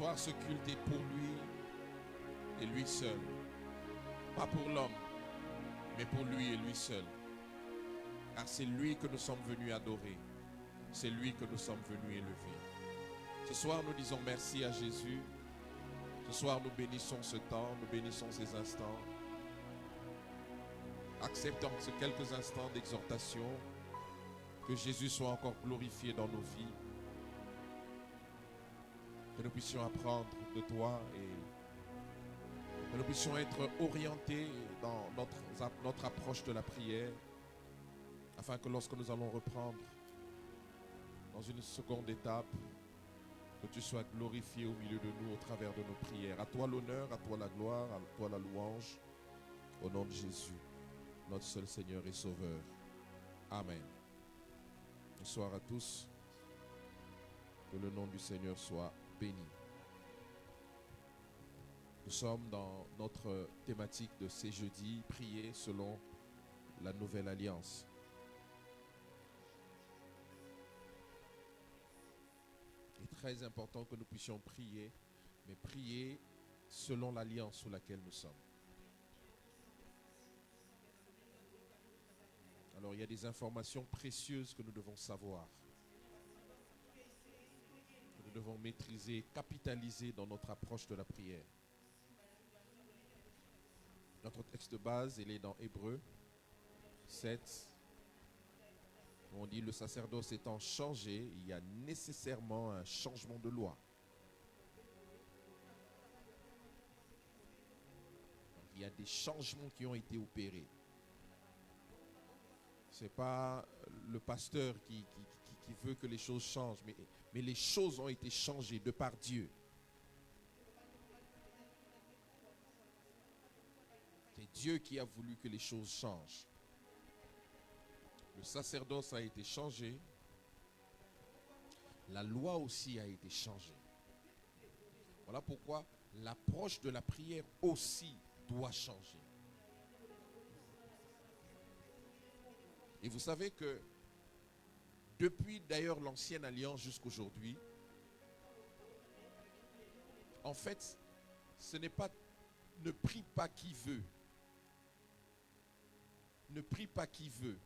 soir, ce culte est pour lui et lui seul. Pas pour l'homme, mais pour lui et lui seul. Car c'est lui que nous sommes venus adorer. C'est lui que nous sommes venus élever. Ce soir, nous disons merci à Jésus. Ce soir, nous bénissons ce temps, nous bénissons ces instants. Acceptons ces quelques instants d'exhortation. Que Jésus soit encore glorifié dans nos vies. Que nous puissions apprendre de toi et que nous puissions être orientés dans notre approche de la prière, afin que lorsque nous allons reprendre dans une seconde étape, que tu sois glorifié au milieu de nous au travers de nos prières. À toi l'honneur, à toi la gloire, à toi la louange, au nom de Jésus, notre seul Seigneur et Sauveur. Amen. Bonsoir à tous. Que le nom du Seigneur soit béni. Nous sommes dans notre thématique de ces jeudis, prier selon la nouvelle alliance. Il est très important que nous puissions prier, mais prier selon l'alliance sous laquelle nous sommes. Alors il y a des informations précieuses que nous devons savoir, que nous devons maîtriser, capitaliser dans notre approche de la prière. Notre texte de base, il est dans Hébreux 7. On dit le sacerdoce étant changé, il y a nécessairement un changement de loi. Donc, il y a des changements qui ont été opérés. Ce n'est pas le pasteur qui veut que les choses changent, mais les choses ont été changées de par Dieu. C'est Dieu qui a voulu que les choses changent. Le sacerdoce a été changé. La loi aussi a été changée. Voilà pourquoi l'approche de la prière aussi doit changer. Et vous savez que depuis d'ailleurs l'ancienne alliance jusqu'aujourd'hui, en fait, ce n'est pas ne prie pas qui veut. Ne prie pas qui veut.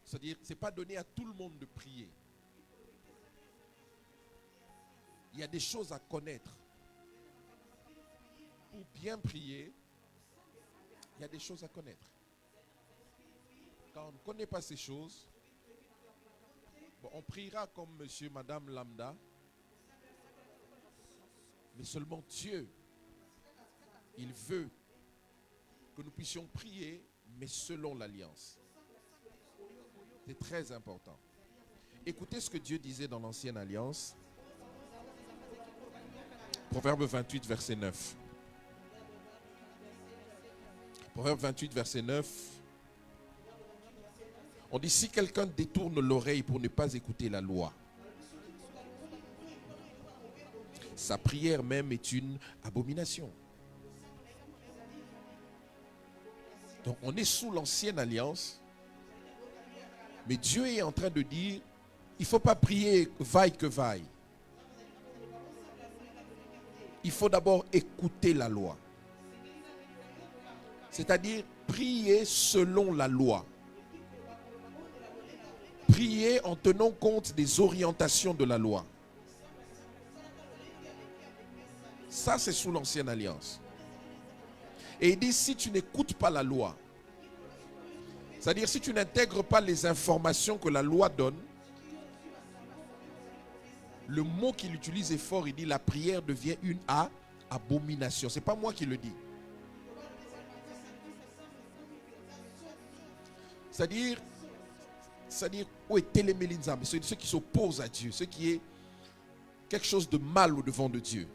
C'est-à-dire, ce n'est pas donné à tout le monde de prier. Il y a des choses à connaître. Pour bien prier, il y a des choses à connaître. Quand on ne connaît pas ces choses, bon, on priera comme monsieur, madame lambda, mais seulement Dieu, il veut que nous puissions prier, mais selon l'alliance. C'est très important. Écoutez ce que Dieu disait dans l'ancienne alliance. Proverbe 28, verset 9. Proverbe 28, verset 9. On dit, si quelqu'un détourne l'oreille pour ne pas écouter la loi, sa prière même est une abomination. Donc on est sous l'ancienne alliance, mais Dieu est en train de dire, il ne faut pas prier vaille que vaille. Il faut d'abord écouter la loi. C'est-à-dire prier selon la loi. Prier en tenant compte des orientations de la loi. Ça, c'est sous l'ancienne alliance. Et il dit, si tu n'écoutes pas la loi, c'est-à-dire si tu n'intègres pas les informations que la loi donne, le mot qu'il utilise est fort, il dit la prière devient une abomination. Ce n'est pas moi qui le dis. C'est-à-dire, où est télémélinzam, ceux qui s'opposent à Dieu, ce qui est quelque chose de mal au devant de Dieu.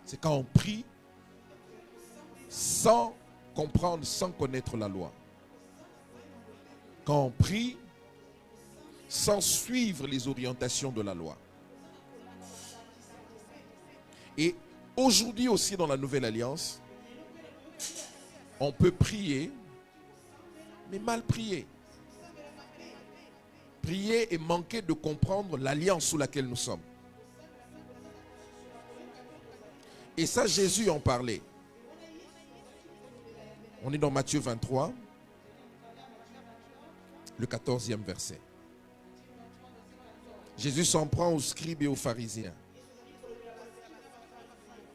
C'est quand on prie sans comprendre, sans connaître la loi. Quand on prie sans suivre les orientations de la loi. Et aujourd'hui aussi dans la Nouvelle Alliance, on peut prier, mais mal prier. prier et manquer de comprendre l'alliance sous laquelle nous sommes. Et ça, Jésus en parlait. On est dans Matthieu 23, le 14e verset. Jésus s'en prend aux scribes et aux pharisiens.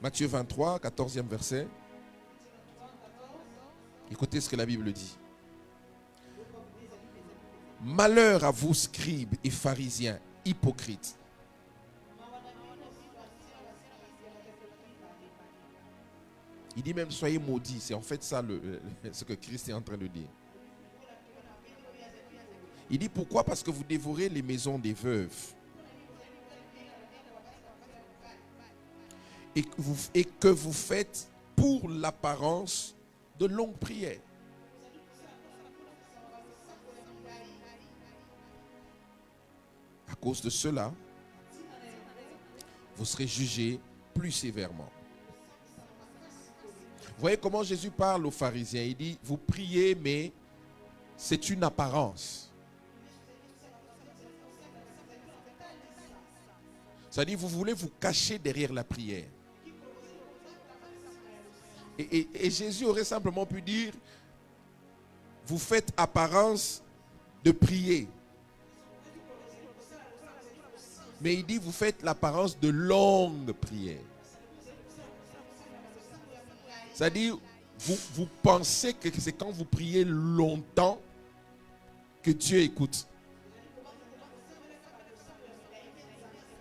Matthieu 23, 14e verset. Écoutez ce que la Bible dit. Malheur à vous, scribes et pharisiens, hypocrites. Il dit même soyez maudits. C'est en fait ça ce que Christ est en train de dire. Il dit pourquoi? Parce que vous dévorez les maisons des veuves. Et que vous faites pour l'apparence de longues prières. À cause de cela, vous serez jugés plus sévèrement. Vous voyez comment Jésus parle aux pharisiens. Il dit, vous priez, mais c'est une apparence. C'est-à-dire, vous voulez vous cacher derrière la prière. Et Jésus aurait simplement pu dire, vous faites apparence de prier. Mais il dit, vous faites l'apparence de longues prières. C'est-à-dire, vous pensez que c'est quand vous priez longtemps que Dieu écoute.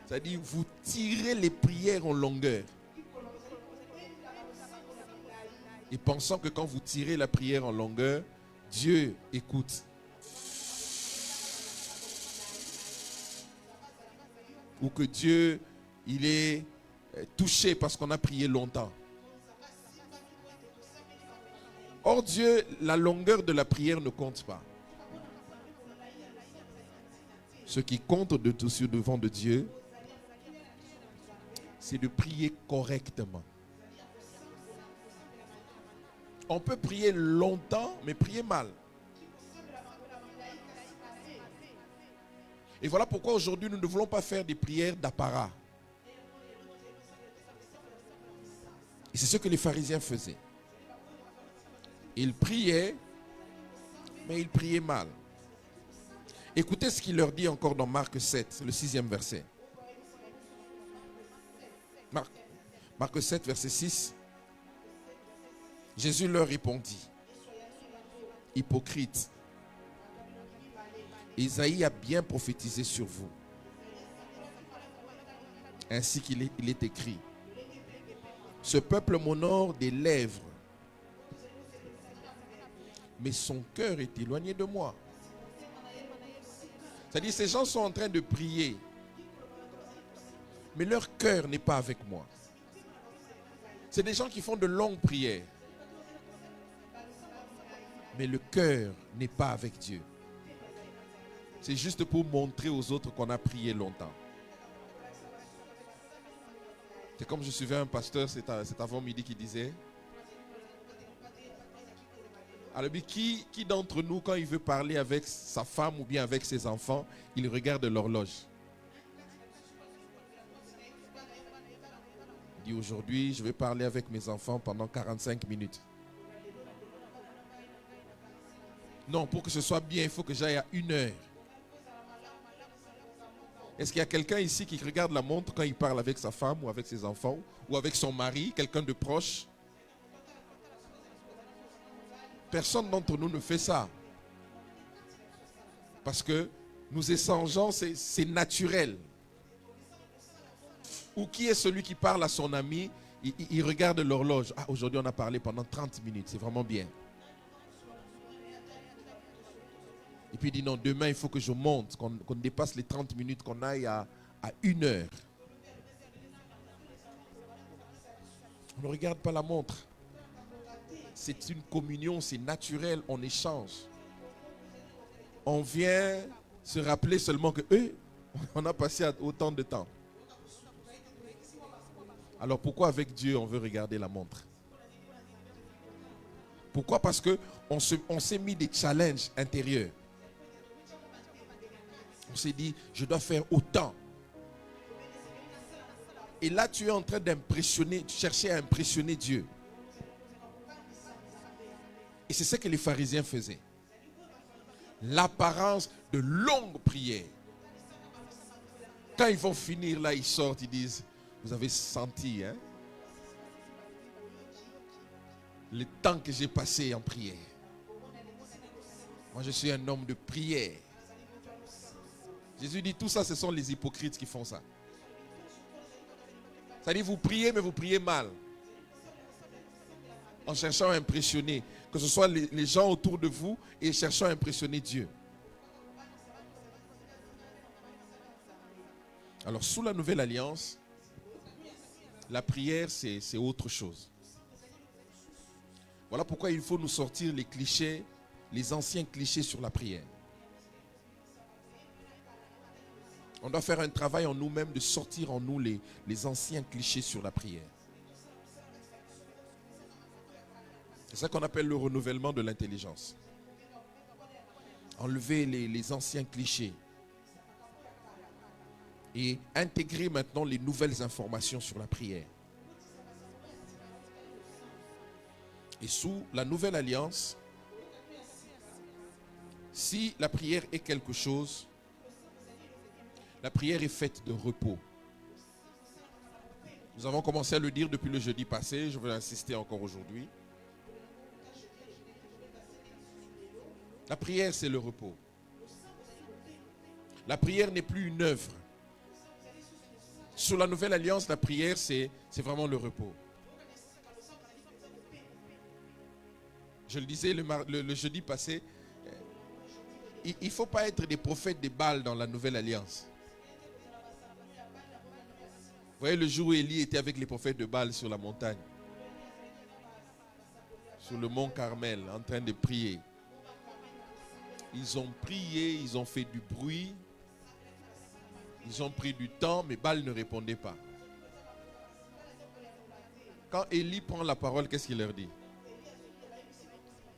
C'est-à-dire, vous tirez les prières en longueur. Et pensant que quand vous tirez la prière en longueur, Dieu écoute. Ou que Dieu, il est touché parce qu'on a prié longtemps. Or Dieu, la longueur de la prière ne compte pas. Ce qui compte de tout sur devant de Dieu, c'est de prier correctement. On peut prier longtemps, mais prier mal. Et voilà pourquoi aujourd'hui nous ne voulons pas faire des prières d'apparat. Et c'est ce que les pharisiens faisaient. Ils priaient, mais ils priaient mal. Écoutez ce qu'il leur dit encore dans Marc 7, le 6e verset. Marc 7, verset 6. Jésus leur répondit, hypocrite, Isaïe a bien prophétisé sur vous. Ainsi qu'il est écrit, ce peuple m'honore des lèvres, mais son cœur est éloigné de moi. C'est-à-dire, ces gens sont en train de prier, mais leur cœur n'est pas avec moi. C'est des gens qui font de longues prières, mais le cœur n'est pas avec Dieu. C'est juste pour montrer aux autres qu'on a prié longtemps. C'est comme je suivais un pasteur, c'est avant-midi qui disait, alors qui d'entre nous, quand il veut parler avec sa femme ou bien avec ses enfants, il regarde l'horloge. Il dit aujourd'hui, je vais parler avec mes enfants pendant 45 minutes. Non, pour que ce soit bien, il faut que j'aille à 1 heure. Est-ce qu'il y a quelqu'un ici qui regarde la montre quand il parle avec sa femme ou avec ses enfants ou avec son mari, quelqu'un de proche? Personne d'entre nous ne fait ça. Parce que nous échangeons, c'est naturel. Ou qui est celui qui parle à son ami, il regarde l'horloge. Ah, aujourd'hui on a parlé pendant 30 minutes, c'est vraiment bien. Et puis il dit non, demain il faut que je monte, qu'on dépasse les 30 minutes, qu'on aille à 1 heure. On ne regarde pas la montre. C'est une communion, c'est naturel, on échange. On vient se rappeler seulement que on a passé autant de temps. Alors pourquoi avec Dieu on veut regarder la montre? Pourquoi? Parce qu'on s'est mis des challenges intérieurs. On s'est dit, je dois faire autant. Et là, tu es en train d'impressionner, de chercher à impressionner Dieu. Et c'est ce que les pharisiens faisaient. L'apparence de longues prières. Quand ils vont finir, là, ils sortent, ils disent, vous avez senti, hein, le temps que j'ai passé en prière. Moi, je suis un homme de prière. Jésus dit, tout ça, ce sont les hypocrites qui font ça. C'est-à-dire, vous priez, mais vous priez mal. En cherchant à impressionner, que ce soit les gens autour de vous et cherchant à impressionner Dieu. Alors, sous la nouvelle alliance, la prière, c'est autre chose. Voilà pourquoi il faut nous sortir les clichés, les anciens clichés sur la prière. On doit faire un travail en nous-mêmes de sortir en nous les anciens clichés sur la prière. C'est ça qu'on appelle le renouvellement de l'intelligence. Enlever les anciens clichés et intégrer maintenant les nouvelles informations sur la prière. Et sous la nouvelle alliance, si la prière est quelque chose, la prière est faite de repos. Nous avons commencé à le dire depuis le jeudi passé, je vais insister encore aujourd'hui. La prière, c'est le repos. La prière n'est plus une œuvre. Sous la nouvelle alliance, la prière, c'est vraiment le repos. Je le disais le jeudi passé, il ne faut pas être des prophètes des Baals dans la nouvelle alliance. Vous voyez le jour où Élie était avec les prophètes de Baal sur la montagne, sur le mont Carmel, en train de prier. Ils ont prié, ils ont fait du bruit, ils ont pris du temps, mais Baal ne répondait pas. Quand Élie prend la parole, qu'est-ce qu'il leur dit?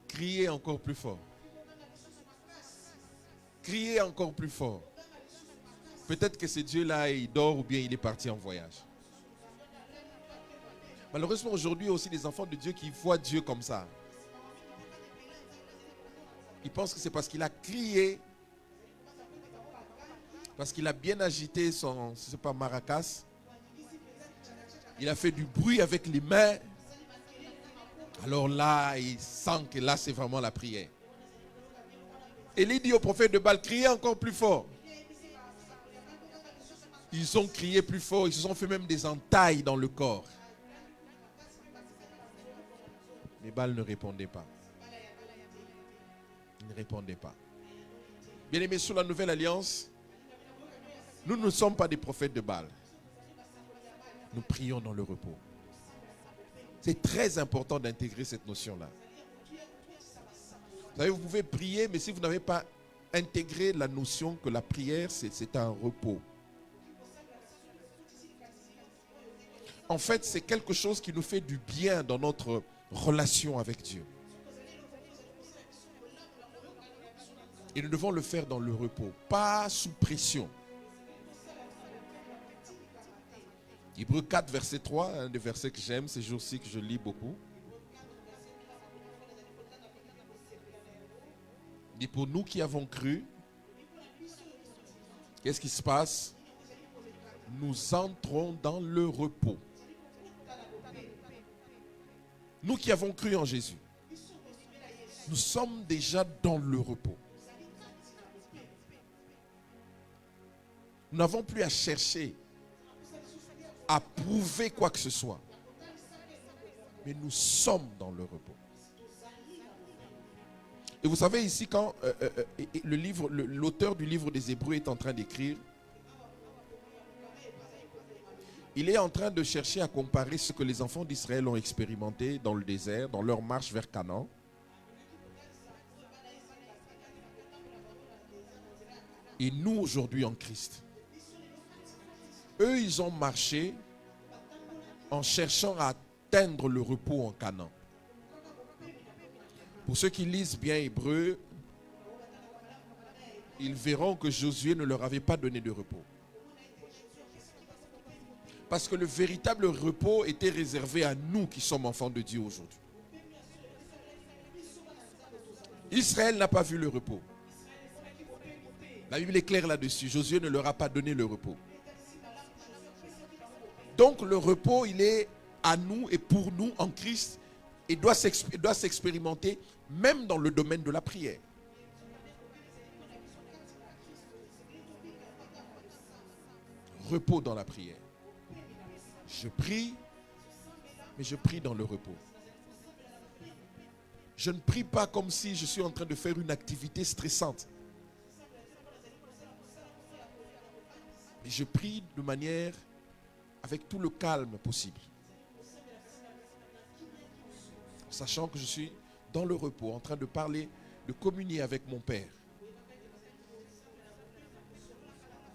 Criez encore plus fort. Criez encore plus fort. Peut-être que ce Dieu-là, il dort ou bien il est parti en voyage. Malheureusement, aujourd'hui, il y a aussi des enfants de Dieu qui voient Dieu comme ça. Ils pensent que c'est parce qu'il a crié, parce qu'il a bien agité son, je sais pas, maracas. Il a fait du bruit avec les mains. Alors là, il sent que là, c'est vraiment la prière. Élie dit au prophète de Baal, criez encore plus fort. Ils ont crié plus fort, ils se sont fait même des entailles dans le corps. Mais Baal ne répondait pas. Il ne répondait pas. Bien aimés, sous la nouvelle alliance, nous ne sommes pas des prophètes de Baal. Nous prions dans le repos. C'est très important d'intégrer cette notion-là. Vous savez, vous pouvez prier, mais si vous n'avez pas intégré la notion que la prière, c'est un repos. En fait, c'est quelque chose qui nous fait du bien dans notre relation avec Dieu. Et nous devons le faire dans le repos, pas sous pression. Hébreux 4, verset 3, un des versets que j'aime ces jours-ci, que je lis beaucoup. Il dit, pour nous qui avons cru, qu'est-ce qui se passe? Nous entrons dans le repos. Nous qui avons cru en Jésus, nous sommes déjà dans le repos. Nous n'avons plus à chercher à prouver quoi que ce soit. Mais nous sommes dans le repos. Et vous savez ici, quand l'auteur du livre des Hébreux est en train d'écrire, il est en train de chercher à comparer ce que les enfants d'Israël ont expérimenté dans le désert, dans leur marche vers Canaan. Et nous aujourd'hui en Christ. Eux, ils ont marché en cherchant à atteindre le repos en Canaan. Pour ceux qui lisent bien Hébreu, ils verront que Josué ne leur avait pas donné de repos. Parce que le véritable repos était réservé à nous qui sommes enfants de Dieu aujourd'hui. Israël n'a pas vu le repos. La Bible est claire là-dessus. Josué ne leur a pas donné le repos. Donc le repos, il est à nous et pour nous en Christ et doit s'expérimenter même dans le domaine de la prière. Repos dans la prière. Je prie, mais je prie dans le repos. Je ne prie pas comme si je suis en train de faire une activité stressante. Mais je prie de manière avec tout le calme possible. Sachant que je suis dans le repos, en train de parler, de communier avec mon Père.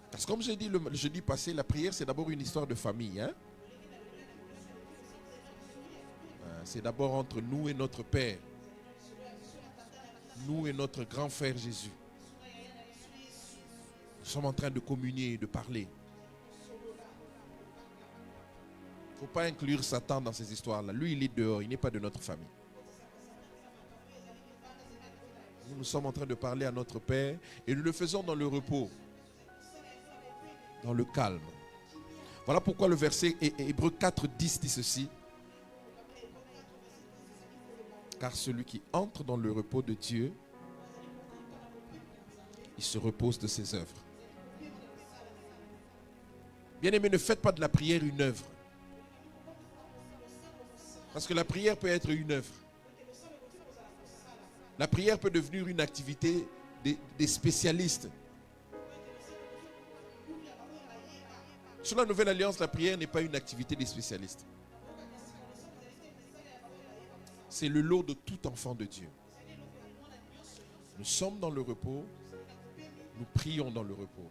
Parce que comme j'ai dit le jeudi passé, la prière c'est d'abord une histoire de famille. C'est d'abord entre nous et notre Père. Nous et notre grand frère Jésus. Nous sommes en train de communier et de parler. Il ne faut pas inclure Satan dans ces histoires-là. Lui, il est dehors, il n'est pas de notre famille. Nous sommes en train de parler à notre Père et nous le faisons dans le repos, dans le calme. Voilà pourquoi le verset Hébreux 4, 10 dit ceci. Car celui qui entre dans le repos de Dieu, il se repose de ses œuvres. Bien-aimés, ne faites pas de la prière une œuvre. Parce que la prière peut être une œuvre. La prière peut devenir une activité des spécialistes. Sur la Nouvelle Alliance, la prière n'est pas une activité des spécialistes. C'est le lot de tout enfant de Dieu. Nous sommes dans le repos. Nous prions dans le repos.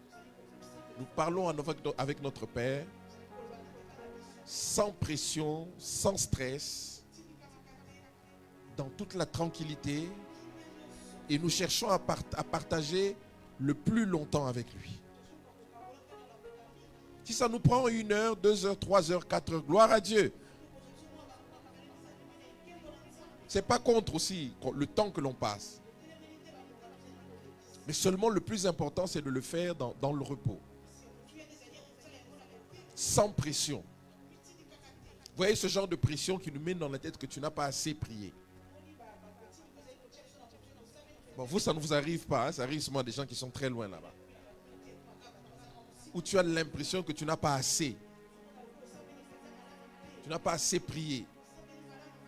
Nous parlons avec notre Père sans pression, sans stress, dans toute la tranquillité. Et nous cherchons à partager le plus longtemps avec lui. Si ça nous prend 1 heure, 2 heures, 3 heures, 4 heures, gloire à Dieu. Ce n'est pas contre aussi le temps que l'on passe. Mais seulement le plus important, c'est de le faire dans le repos. Sans pression. Vous voyez ce genre de pression qui nous met dans la tête que tu n'as pas assez prié. Bon, vous, ça ne vous arrive pas. Ça arrive seulement à des gens qui sont très loin là-bas. Où tu as l'impression que tu n'as pas assez. Tu n'as pas assez prié.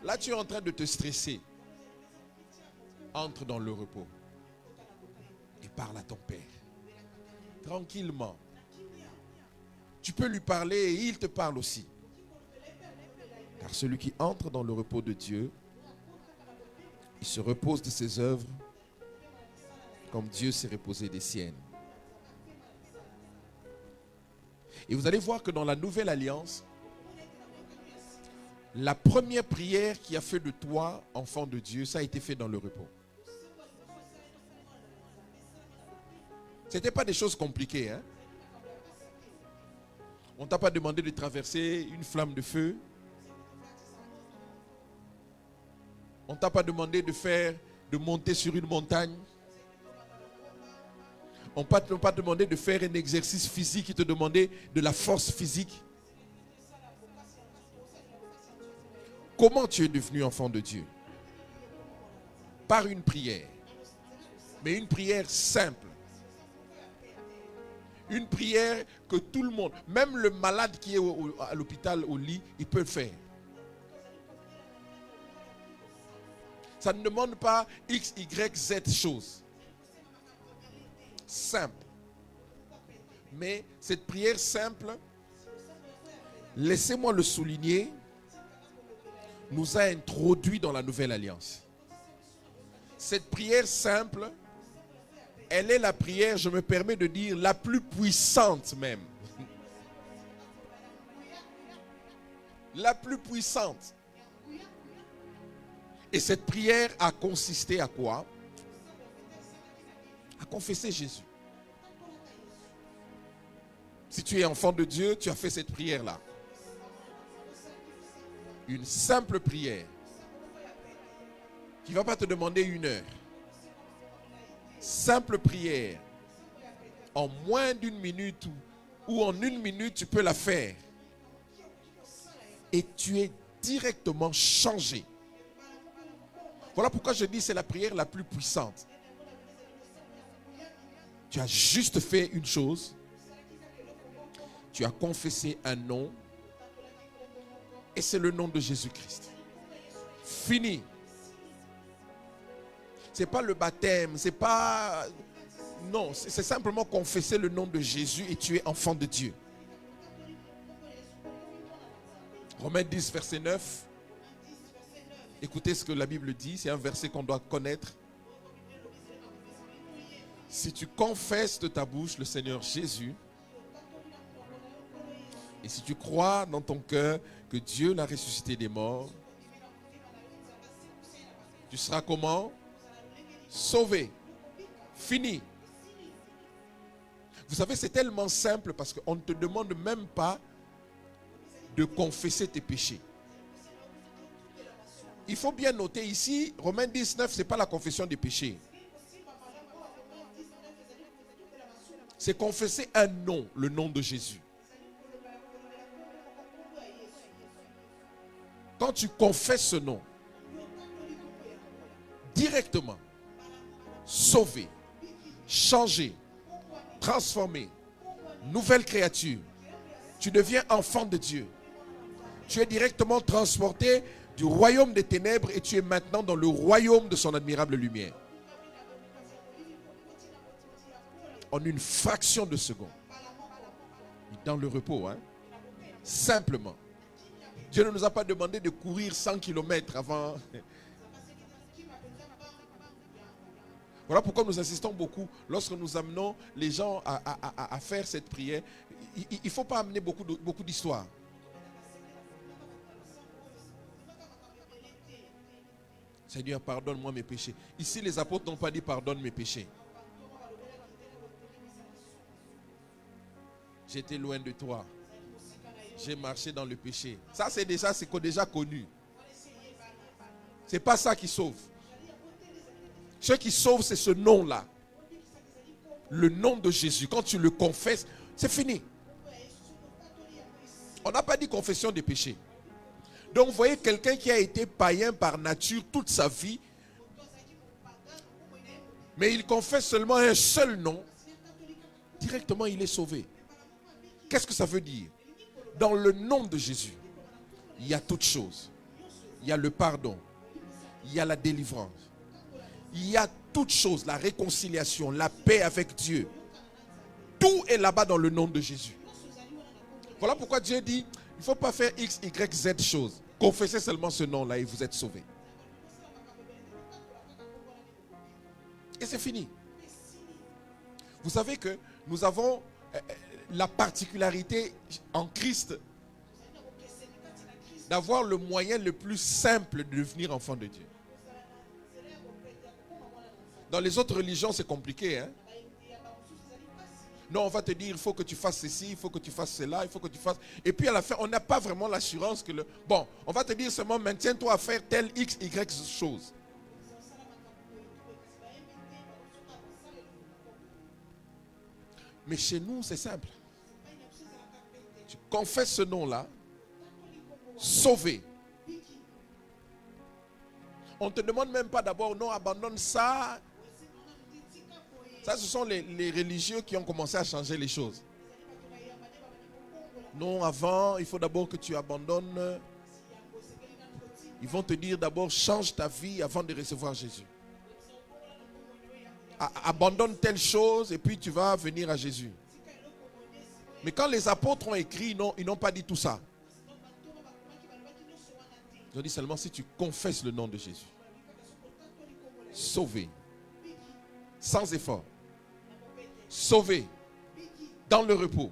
Là, tu es en train de te stresser. Entre dans le repos. Et parle à ton Père. Tranquillement. Tu peux lui parler et il te parle aussi. Car celui qui entre dans le repos de Dieu, il se repose de ses œuvres comme Dieu s'est reposé des siennes. Et vous allez voir que dans la Nouvelle Alliance, la première prière qui a fait de toi enfant de Dieu, ça a été fait dans le repos. Ce n'était pas des choses compliquées. On ne t'a pas demandé de traverser une flamme de feu. On ne t'a pas demandé de monter sur une montagne. On ne t'a pas demandé de faire un exercice physique qui te demandait de la force physique. Comment tu es devenu enfant de Dieu? Par une prière. Mais une prière simple. Une prière que tout le monde, même le malade qui est à l'hôpital, au lit, il peut le faire. Ça ne demande pas X, Y, Z choses. Simple. Mais cette prière simple, laissez-moi le souligner, nous a introduit dans la Nouvelle Alliance. Cette prière simple, elle est la prière, je me permets de dire, la plus puissante même. La plus puissante. Et cette prière a consisté à quoi? À confesser Jésus. Si tu es enfant de Dieu, tu as fait cette prière-là. Une simple prière qui ne va pas te demander 1 heure. Simple prière. En moins d'1 minute ou en 1 minute, tu peux la faire. Et tu es directement changé. Voilà pourquoi je dis c'est la prière la plus puissante. Tu as juste fait une chose. Tu as confessé un nom. Et c'est le nom de Jésus-Christ. Fini. Ce n'est pas le baptême. C'est pas... Non, c'est simplement confesser le nom de Jésus et tu es enfant de Dieu. Romains 10, verset 9. Écoutez ce que la Bible dit. C'est un verset qu'on doit connaître. Si tu confesses de ta bouche le Seigneur Jésus, et si tu crois dans ton cœur que Dieu l'a ressuscité des morts, tu seras comment? Sauvé. Fini. Vous savez, c'est tellement simple parce qu'on ne te demande même pas de confesser tes péchés. Il faut bien noter ici, Romains 19, ce n'est pas la confession des péchés. C'est confesser un nom, le nom de Jésus. Quand tu confesses ce nom, directement, sauvé, changé, transformé, nouvelle créature, tu deviens enfant de Dieu. Tu es directement transporté du royaume des ténèbres et tu es maintenant dans le royaume de son admirable lumière. En une fraction de seconde. Dans le repos, hein? Simplement. Dieu ne nous a pas demandé de courir 100 km avant. Voilà pourquoi nous insistons beaucoup lorsque nous amenons les gens à faire cette prière. Il ne faut pas amener beaucoup d'histoires. Seigneur, pardonne-moi mes péchés. Ici, les apôtres n'ont pas dit pardonne mes péchés. J'étais loin de toi. J'ai marché dans le péché. Ça, c'est déjà connu. Ce n'est pas ça qui sauve. Ce qui sauve, c'est ce nom-là. Le nom de Jésus. Quand tu le confesses, c'est fini. On n'a pas dit confession des péchés. Donc, vous voyez, quelqu'un qui a été païen par nature toute sa vie, mais il confesse seulement un seul nom, directement il est sauvé. Qu'est-ce que ça veut dire? Dans le nom de Jésus, il y a toutes choses. Il y a le pardon. Il y a la délivrance. Il y a toutes choses, la réconciliation, la paix avec Dieu. Tout est là-bas dans le nom de Jésus. Voilà pourquoi Dieu dit, il ne faut pas faire X, Y, Z choses. Confessez seulement ce nom-là et vous êtes sauvés. Et c'est fini. Vous savez que nous avons la particularité en Christ d'avoir le moyen le plus simple de devenir enfant de Dieu. Dans les autres religions, c'est compliqué, hein? Non, on va te dire, il faut que tu fasses ceci, il faut que tu fasses cela, il faut que tu fasses... Et puis à la fin, on n'a pas vraiment l'assurance que le... Bon, on va te dire seulement, maintiens-toi à faire telle X, Y chose. Mais chez nous, c'est simple. Tu confesses ce nom-là, sauvé. On ne te demande même pas d'abord, non, abandonne ça. Ça, ce sont les religieux qui ont commencé à changer les choses. Non, avant, il faut d'abord que tu abandonnes. Ils vont te dire d'abord, change ta vie avant de recevoir Jésus. Abandonne telle chose et puis tu vas venir à Jésus. Mais quand les apôtres ont écrit, non, ils n'ont pas dit tout ça. Ils ont dit seulement si tu confesses le nom de Jésus. Sauvé. Sans effort. Sauvé. Dans le repos.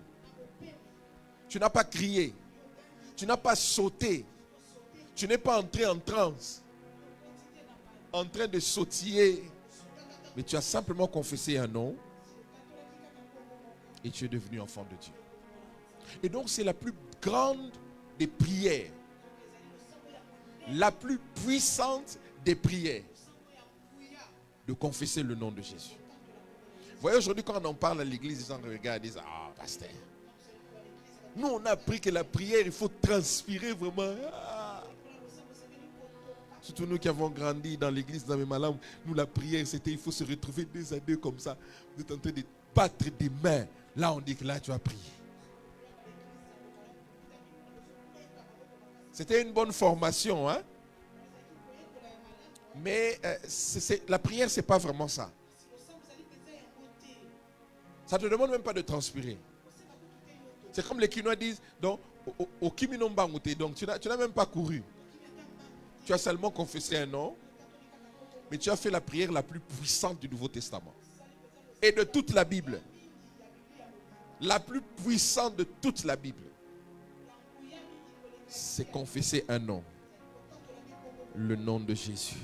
Tu n'as pas crié. Tu n'as pas sauté. Tu n'es pas entré en transe. En train de sautiller. Mais tu as simplement confessé un nom. Et tu es devenu enfant de Dieu. Et donc c'est la plus grande des prières. La plus puissante des prières. De confesser le nom de Jésus. Vous voyez, aujourd'hui, quand on en parle à l'église, les gens regardent et disent, ah, pasteur. Nous, on a appris que la prière, il faut transpirer vraiment. Ah. Surtout nous qui avons grandi dans l'église, dans mes malades, nous, la prière, c'était, il faut se retrouver 2 à 2 comme ça. Vous êtes en train de battre des mains. Là, on dit que là, tu vas prier. C'était une bonne formation, hein? Mais la prière, ce n'est pas vraiment ça. Ça ne te demande même pas de transpirer. C'est comme les Kinois disent, donc, au Kiminombangoute, donc tu n'as même pas couru. Tu as seulement confessé un nom, mais tu as fait la prière la plus puissante du Nouveau Testament. Et de toute la Bible. La plus puissante de toute la Bible. C'est confesser un nom. Le nom de Jésus.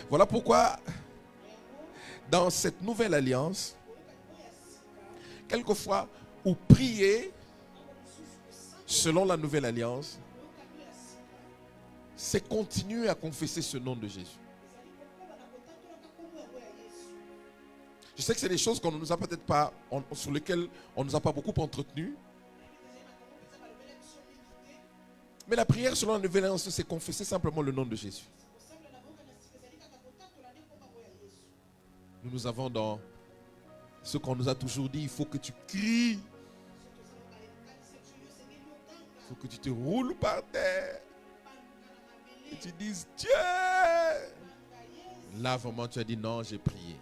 Voilà pourquoi, dans cette nouvelle alliance, quelquefois, ou prier selon la nouvelle alliance, c'est continuer à confesser ce nom de Jésus. Je sais que c'est des choses qu'on ne nous a peut-être pas, sur lesquelles on ne nous a pas beaucoup entretenu. Mais la prière selon la nouvelle alliance, c'est confesser simplement le nom de Jésus. Nous avons dans ce qu'on nous a toujours dit, il faut que tu cries. Il faut que tu te roules par terre. Et tu dises, Dieu. Là, vraiment, tu as dit, non, j'ai prié.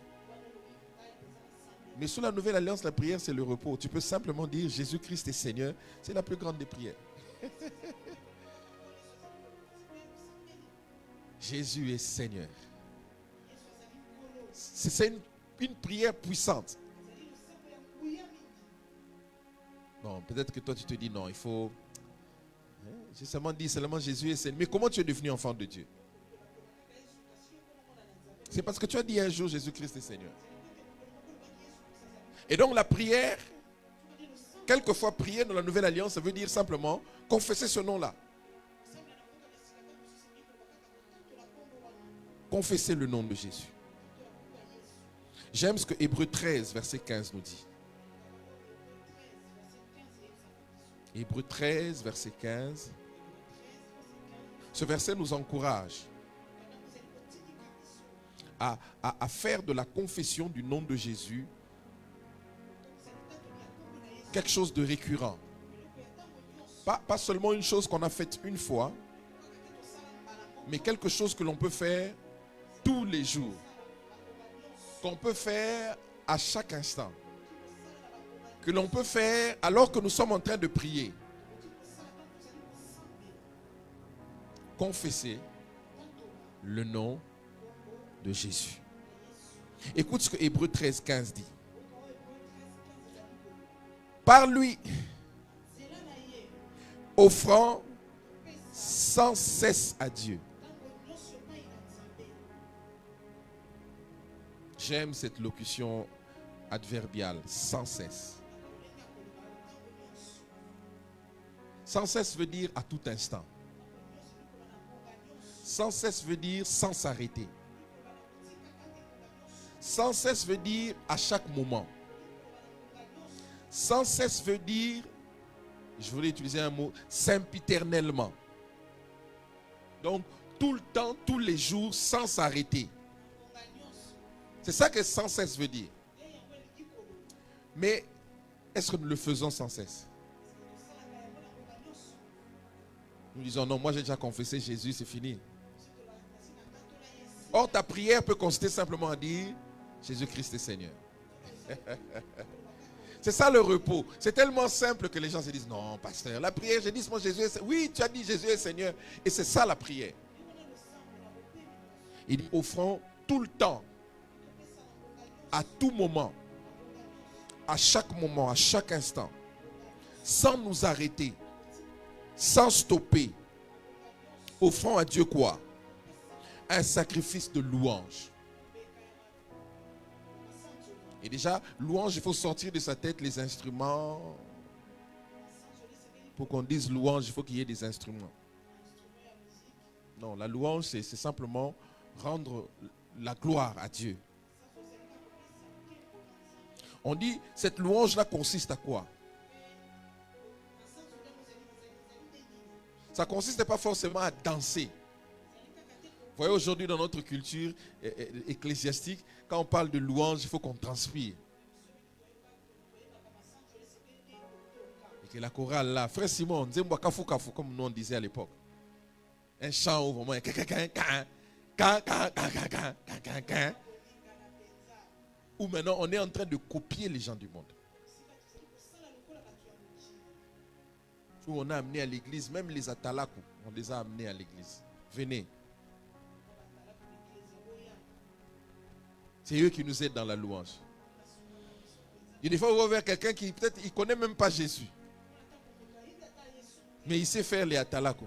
Mais sous la nouvelle alliance, la prière, c'est le repos. Tu peux simplement dire, Jésus-Christ est Seigneur. C'est la plus grande des prières. Jésus est Seigneur. C'est une prière puissante. Bon, peut-être que toi tu te dis non, il faut... J'ai seulement dit seulement Jésus est Seigneur. Mais comment tu es devenu enfant de Dieu? C'est parce que tu as dit un jour Jésus-Christ est Seigneur. Et donc la prière, quelquefois prier dans la nouvelle alliance, ça veut dire simplement confesser ce nom-là. Confesser le nom de Jésus. J'aime ce que Hébreux 13, verset 15 nous dit. Hébreux 13, verset 15. Ce verset nous encourage à faire de la confession du nom de Jésus quelque chose de récurrent. Pas seulement une chose qu'on a faite une fois, mais quelque chose que l'on peut faire tous les jours. Qu'on peut faire à chaque instant. Que l'on peut faire alors que nous sommes en train de prier. Confesser le nom de Jésus. Écoute ce que Hébreux 13, 15 dit. Par lui, offrant sans cesse à Dieu. J'aime cette locution adverbiale, sans cesse. Sans cesse veut dire à tout instant. Sans cesse veut dire sans s'arrêter. Sans cesse veut dire à chaque moment. Sans cesse veut dire, je voulais utiliser un mot, sempiternellement. Donc, tout le temps, tous les jours, sans s'arrêter. C'est ça que sans cesse veut dire. Mais est-ce que nous le faisons sans cesse? Nous disons non, moi j'ai déjà confessé Jésus, c'est fini. Or ta prière peut consister simplement à dire Jésus-Christ est Seigneur. C'est ça le repos. C'est tellement simple que les gens se disent non, pasteur, la prière, j'ai dit mon Jésus est Seigneur. Oui, tu as dit Jésus est Seigneur. Et c'est ça la prière. Il dit offrons tout le temps, à tout moment, à chaque instant, sans nous arrêter, sans stopper, offrons à Dieu quoi? Un sacrifice de louange. Et déjà, louange, il faut sortir de sa tête les instruments, Pour qu'on dise louange, il faut qu'il y ait des instruments. Non, la louange, c'est simplement rendre la gloire à Dieu. On dit, cette louange-là consiste à quoi? Ça ne consiste pas forcément à danser. Vous voyez, aujourd'hui, dans notre culture ecclésiastique, quand on parle de louange, il faut qu'on transpire. Et que la chorale là, frère Simon, comme nous on disait à l'époque. Un chant où vraiment, où maintenant on est en train de copier les gens du monde. Où on a amené à l'église, même les atalakou, on les a amenés à l'église. Venez. C'est eux qui nous aident dans la louange. Et des fois, on va vers quelqu'un qui peut-être il ne connaît même pas Jésus. Mais il sait faire les atalakou.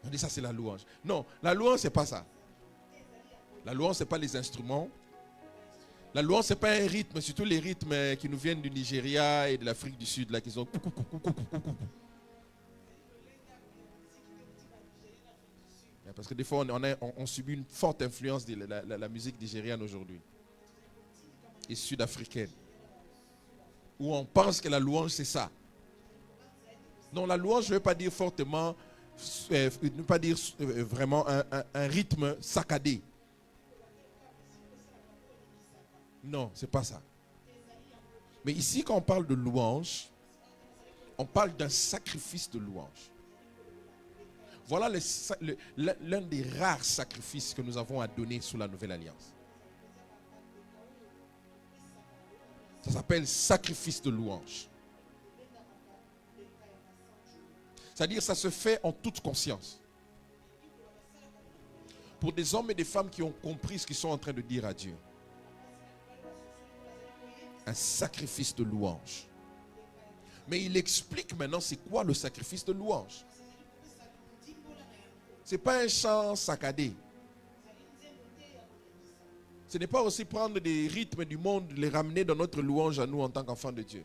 On dit ça, c'est la louange. Non, la louange, c'est pas ça. La louange, c'est pas les instruments. La louange, c'est pas un rythme, surtout les rythmes qui nous viennent du Nigeria et de l'Afrique du Sud, là, qui sont. Parce que des fois, on subit une forte influence de la musique nigériane aujourd'hui et sud-africaine. Où on pense que la louange, c'est ça. Non, la louange ne veut pas dire fortement, ne pas dire vraiment un rythme saccadé. Non, ce n'est pas ça. Mais ici, quand on parle de louange, on parle d'un sacrifice de louange. Voilà l'un des rares sacrifices que nous avons à donner sous la Nouvelle Alliance. Ça s'appelle sacrifice de louange. C'est-à-dire ça se fait en toute conscience. Pour des hommes et des femmes qui ont compris ce qu'ils sont en train de dire à Dieu. Un sacrifice de louange. Mais il explique maintenant c'est quoi le sacrifice de louange. Ce n'est pas un chant saccadé. Ce n'est pas aussi prendre des rythmes du monde, les ramener dans notre louange à nous en tant qu'enfants de Dieu.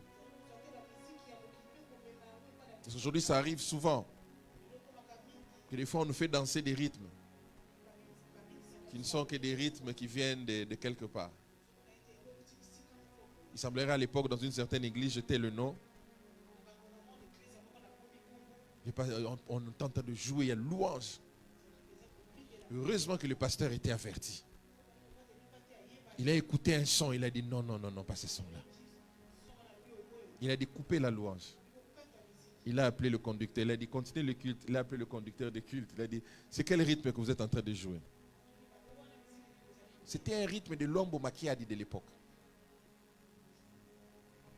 Parce qu'aujourd'hui, ça arrive souvent. Que des fois, on nous fait danser des rythmes qui ne sont que des rythmes qui viennent de quelque part. Il semblerait à l'époque, dans une certaine église, je tais le nom. On est en train de jouer, il y a louange. Heureusement que le pasteur était averti. Il a écouté un son, il a dit non, pas ce son-là. Il a dit couper la louange. Il a appelé le conducteur, il a dit continuez le culte. Il a appelé le conducteur de culte, il a dit c'est quel rythme que vous êtes en train de jouer? C'était un rythme de l'Ombo Makiadi de l'époque.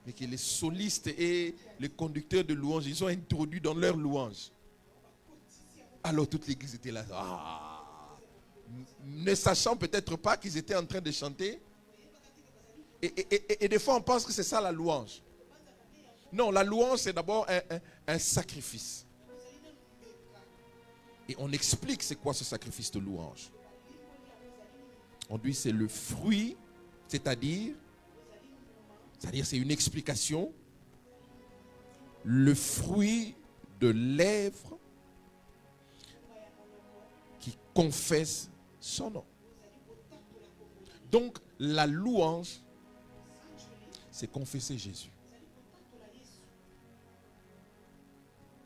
Mais que les solistes et les conducteurs de louange, ils ont introduit dans leur louange. Alors toute l'église était là. Ne sachant peut-être pas qu'ils étaient en train de chanter. Et des fois, on pense que c'est ça la louange. Non, la louange, c'est d'abord un sacrifice. Et on explique c'est quoi ce sacrifice de louange. On dit c'est le fruit, c'est-à-dire c'est une explication. Le fruit de lèvres qui confesse son nom. Donc, la louange, c'est confesser Jésus.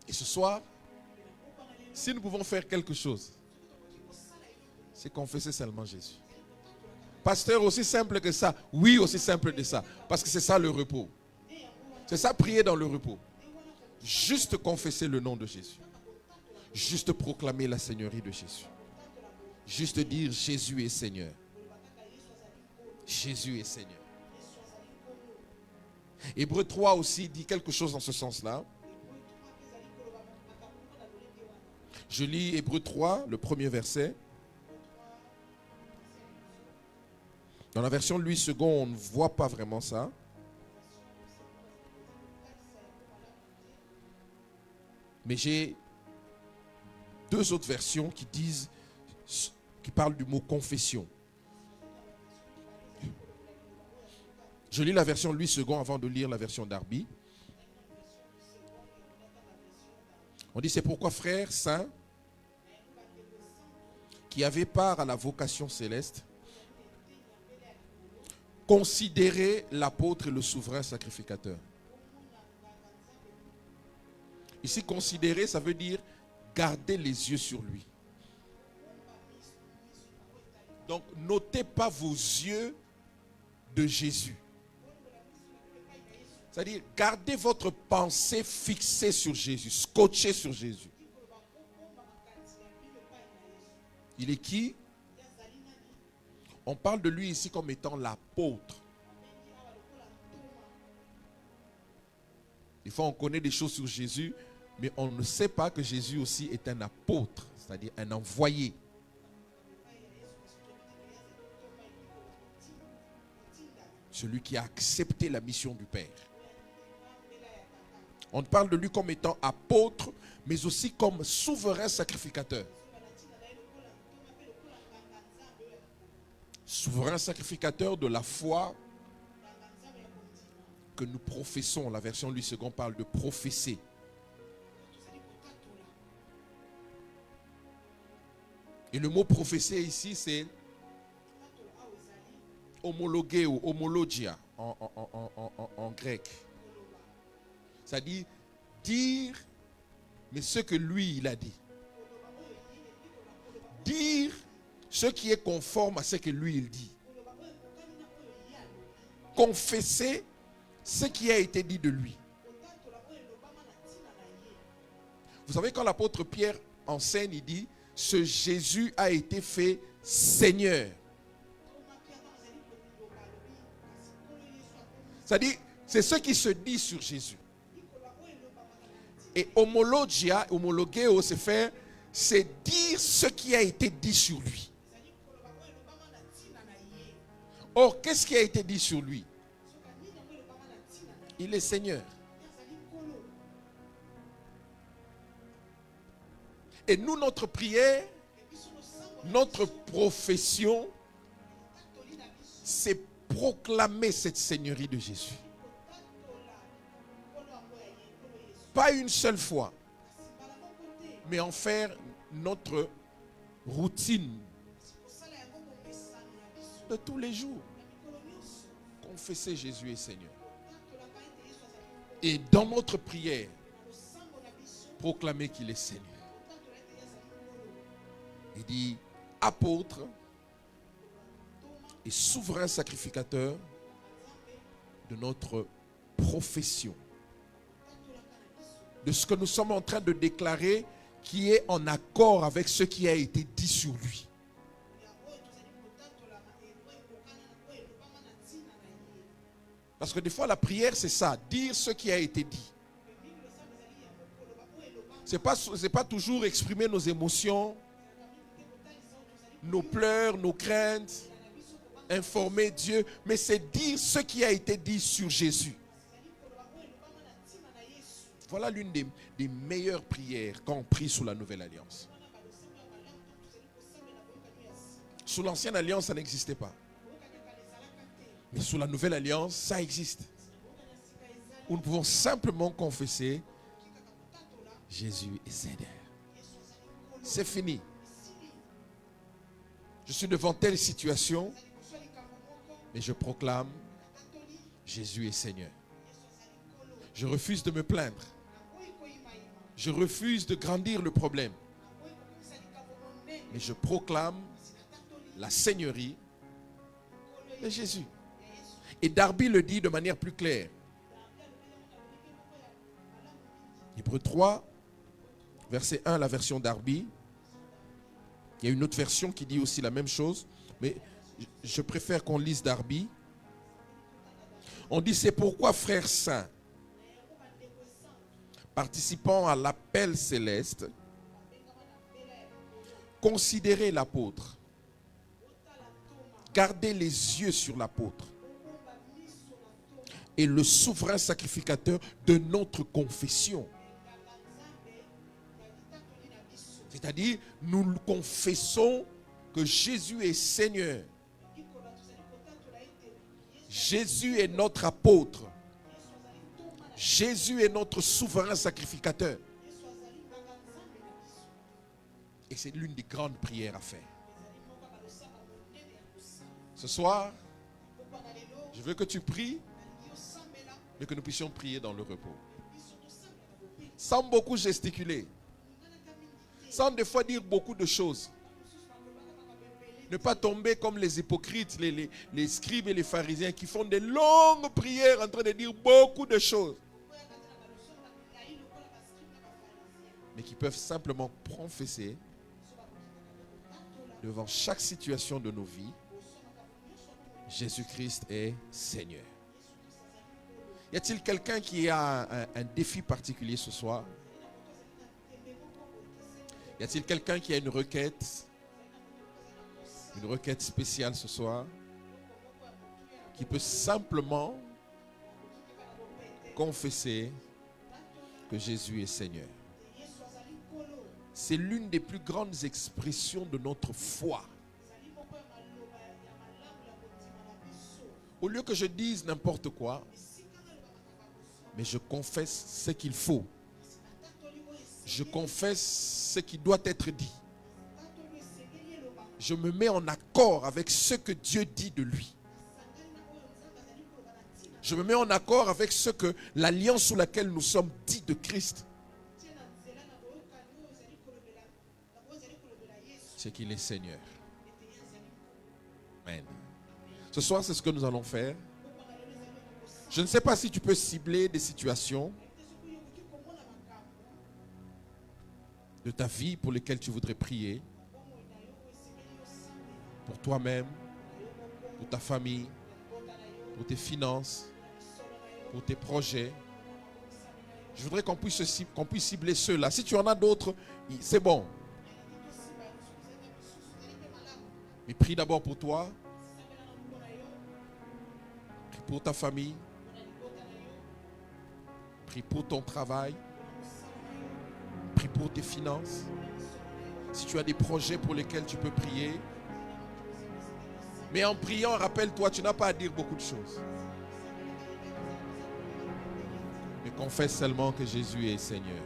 Et ce soir, si nous pouvons faire quelque chose, c'est confesser seulement Jésus. Pasteur, aussi simple que ça. Oui, aussi simple que ça. Parce que c'est ça le repos. C'est ça prier dans le repos. Juste confesser le nom de Jésus. Juste proclamer la seigneurie de Jésus. Juste dire Jésus est Seigneur. Jésus est Seigneur. Hébreux 3 aussi dit quelque chose dans ce sens-là. Je lis Hébreux 3, le premier verset. Dans la version Louis II, on ne voit pas vraiment ça. Mais j'ai deux autres versions qui parlent du mot confession. Je lis la version Louis II avant de lire la version Darby. On dit, c'est pourquoi, frères saints, qui avaient part à la vocation céleste, considérez l'apôtre et le souverain sacrificateur. Ici, considérer, ça veut dire garder les yeux sur lui. Donc, n'ôtez pas vos yeux de Jésus. C'est-à-dire, gardez votre pensée fixée sur Jésus, scotchée sur Jésus. Il est qui? On parle de lui ici comme étant l'apôtre. Des fois, on connaît des choses sur Jésus, mais on ne sait pas que Jésus aussi est un apôtre, c'est-à-dire un envoyé. Celui qui a accepté la mission du Père. On parle de lui comme étant apôtre, mais aussi comme souverain sacrificateur. Souverain sacrificateur de la foi que nous professons. La version Louis II parle de professer. Et le mot professer ici, c'est homologuer ou homologia en grec. C'est-à-dire dire, mais ce que lui, il a dit. Dire ce qui est conforme à ce que lui, il dit. Confesser ce qui a été dit de lui. Vous savez, quand l'apôtre Pierre enseigne, il dit, ce Jésus a été fait Seigneur. C'est-à-dire, c'est ce qui se dit sur Jésus. Et homologia, homologeo, c'est faire, c'est dire ce qui a été dit sur lui. Or, qu'est-ce qui a été dit sur lui? Il est Seigneur. Et nous, notre prière, notre profession, c'est proclamer cette seigneurie de Jésus. Pas une seule fois, mais en faire notre routine de tous les jours. Confesser Jésus est Seigneur. Et dans notre prière, proclamer qu'il est Seigneur. Il dit apôtre et souverain sacrificateur de notre profession. De ce que nous sommes en train de déclarer qui est en accord avec ce qui a été dit sur lui. Parce que des fois la prière c'est ça, dire ce qui a été dit. C'est pas toujours exprimer nos émotions, nos pleurs, nos craintes, informer Dieu, mais c'est dire ce qui a été dit sur Jésus. Voilà l'une des meilleures prières quand on prie sous la nouvelle alliance. Sous l'ancienne alliance, ça n'existait pas. Mais sous la nouvelle alliance, ça existe. Où nous pouvons simplement confesser Jésus est Seigneur. C'est fini. Je suis devant telle situation, mais je proclame Jésus est Seigneur. Je refuse de me plaindre. Je refuse de grandir le problème. Mais je proclame la seigneurie de Jésus. Et Darby le dit de manière plus claire. Hébreux 3, verset 1, la version Darby. Il y a une autre version qui dit aussi la même chose, mais je préfère qu'on lise Darby. On dit, c'est pourquoi, frères saints, participant à l'appel céleste, considérez l'apôtre. Gardez les yeux sur l'apôtre et le souverain sacrificateur de notre confession. C'est-à-dire, nous confessons que Jésus est Seigneur. Jésus est notre apôtre. Jésus est notre souverain sacrificateur. Et c'est l'une des grandes prières à faire. Ce soir, je veux que tu pries, mais que nous puissions prier dans le repos. Sans beaucoup gesticuler. Sans des fois dire beaucoup de choses. Ne pas tomber comme les hypocrites, les scribes et les pharisiens qui font des longues prières en train de dire beaucoup de choses. Mais qui peuvent simplement confesser devant chaque situation de nos vies, Jésus-Christ est Seigneur. Y a-t-il quelqu'un qui a un défi particulier ce soir? Y a-t-il quelqu'un qui a une requête spéciale ce soir? Qui peut simplement confesser que Jésus est Seigneur. C'est l'une des plus grandes expressions de notre foi. Au lieu que je dise n'importe quoi, mais je confesse ce qu'il faut. Je confesse ce qui doit être dit. Je me mets en accord avec ce que Dieu dit de lui. Je me mets en accord avec ce que l'alliance sous laquelle nous sommes dits de Christ. C'est qu'il est Seigneur. Amen. Ce soir, c'est ce que nous allons faire. Je ne sais pas si tu peux cibler des situations de ta vie pour lesquelles tu voudrais prier. Pour toi-même, pour ta famille, pour tes finances, pour tes projets. Je voudrais qu'on puisse cibler ceux-là. Si tu en as d'autres, c'est bon. Mais prie d'abord pour toi. Prie pour ta famille. Prie pour ton travail. Prie pour tes finances. Si tu as des projets pour lesquels tu peux prier. Mais en priant, rappelle-toi, tu n'as pas à dire beaucoup de choses. Mais confesse seulement que Jésus est Seigneur.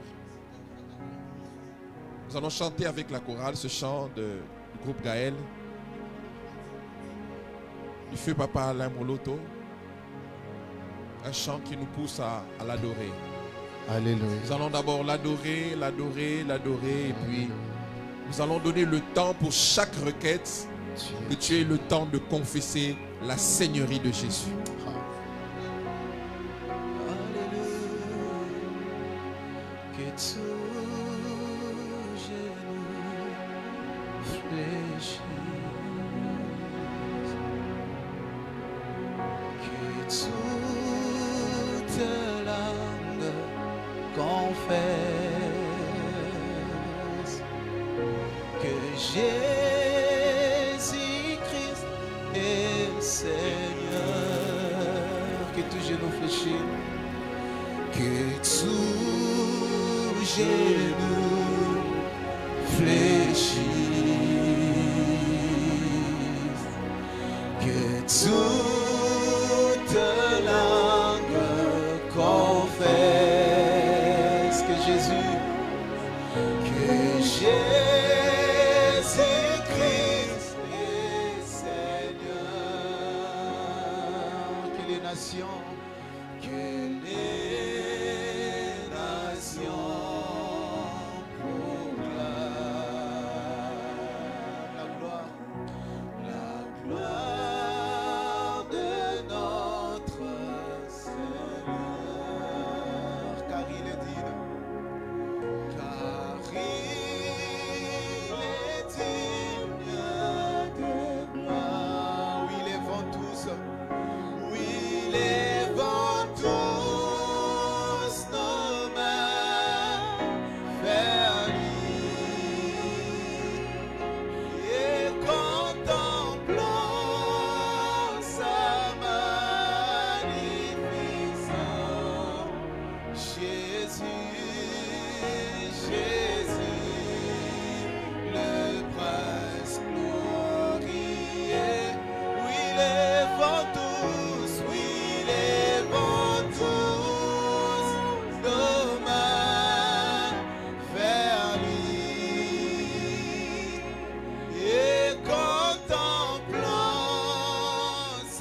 Nous allons chanter avec la chorale ce chant du groupe Gaël. Du feu Papa Alain Moloto. Un chant qui nous pousse à l'adorer. Alléluia. Nous allons d'abord l'adorer, et puis nous allons donner le temps pour chaque requête, que tu aies le temps de confesser la Seigneurie de Jésus. Oui, les vents tous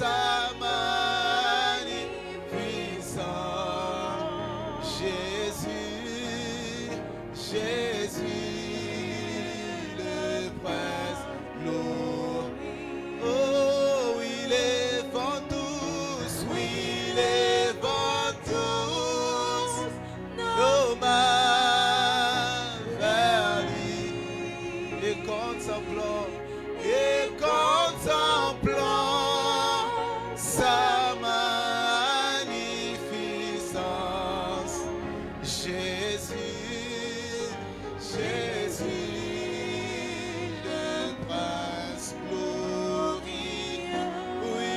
sa magnificence. Jésus, Jésus, le prince glorieux. Oh, il est vent tous, oui, il est vent tous, nos mains vers lui, et contemplant sa magnificence. Jésus, Jésus, le prince glorieux. Oui,